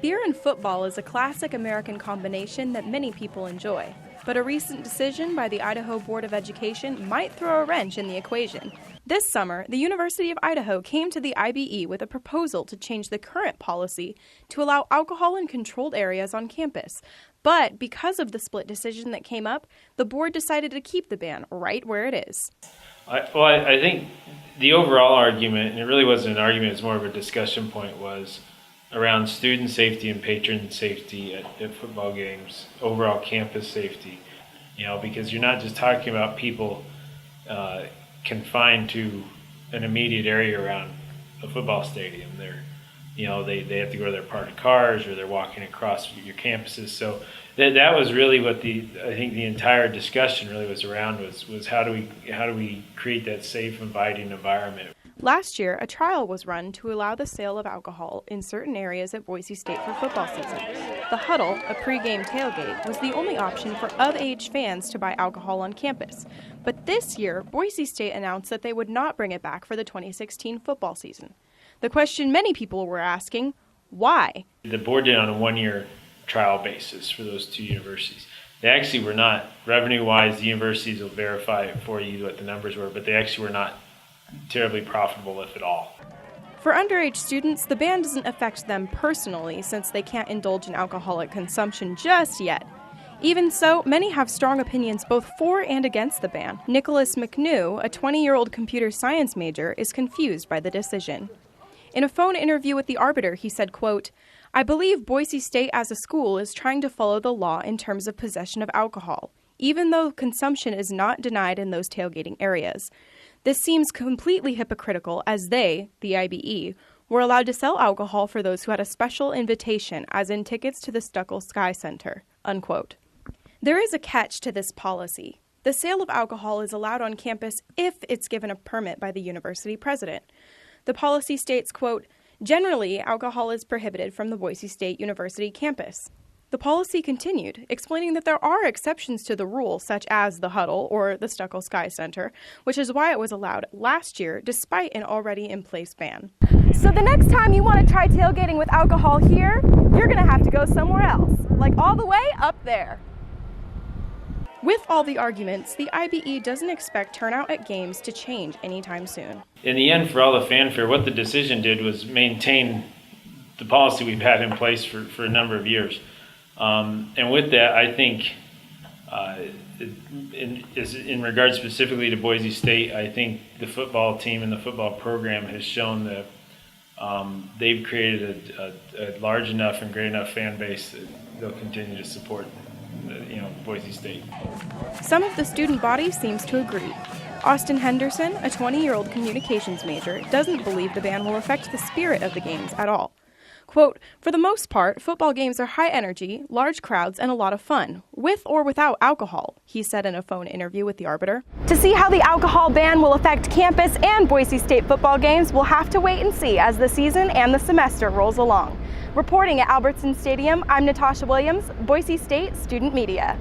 Beer and football is a classic American combination that many people enjoy. But a recent decision by the Idaho Board of Education might throw a wrench in the equation. This summer, the University of Idaho came to the IBE with a proposal to change the current policy to allow alcohol in controlled areas on campus. But because of the split decision that came up, the board decided to keep the ban right where it is. I think the overall argument, and it really wasn't an argument, it's more of a discussion point, was around student safety and patron safety at football games, overall campus safety. Because you're not just talking about people confined to an immediate area around a football stadium. They have to go to their parked cars, or they're walking across your campuses. So that was really what I think the entire discussion really was around, was how do we create that safe, inviting environment. Last year, a trial was run to allow the sale of alcohol in certain areas at Boise State for football season. The Huddle, a pregame tailgate, was the only option for of-age fans to buy alcohol on campus. But this year, Boise State announced that they would not bring it back for the 2016 football season. The question many people were asking, why? The board did it on a one-year trial basis for those two universities. They actually were not, revenue-wise, the universities will verify for you what the numbers were, but they actually were not terribly profitable, if at all. For underage students, the ban doesn't affect them personally, since they can't indulge in alcoholic consumption just yet. Even so, many have strong opinions both for and against the ban. Nicholas McNew, a 20-year-old computer science major, is confused by the decision. In a phone interview with The Arbiter, he said, quote, "I believe Boise State as a school is trying to follow the law in terms of possession of alcohol, even though consumption is not denied in those tailgating areas. This seems completely hypocritical, as they, the IBE, were allowed to sell alcohol for those who had a special invitation, as in tickets to the Stuckel Sky Center," unquote. There is a catch to this policy. The sale of alcohol is allowed on campus if it's given a permit by the university president. The policy states, quote, "Generally, alcohol is prohibited from the Boise State University campus." The policy continued, explaining that there are exceptions to the rule, such as the Huddle or the Stuckel Sky Center, which is why it was allowed last year, despite an already in place ban. So the next time you want to try tailgating with alcohol here, you're going to have to go somewhere else, like all the way up there. With all the arguments, the IBE doesn't expect turnout at games to change anytime soon. In the end, for all the fanfare, what the decision did was maintain the policy we've had in place for a number of years. And with that, I think, in regards specifically to Boise State, I think the football team and the football program has shown that they've created a large enough and great enough fan base that they'll continue to support Boise State. Some of the student body seems to agree. Austin Henderson, a 20-year-old communications major, doesn't believe the ban will affect the spirit of the games at all. Quote, "For the most part, football games are high energy, large crowds, and a lot of fun, with or without alcohol," he said in a phone interview with The Arbiter. To see how the alcohol ban will affect campus and Boise State football games, we'll have to wait and see as the season and the semester rolls along. Reporting at Albertson Stadium, I'm Natasha Williams, Boise State Student Media.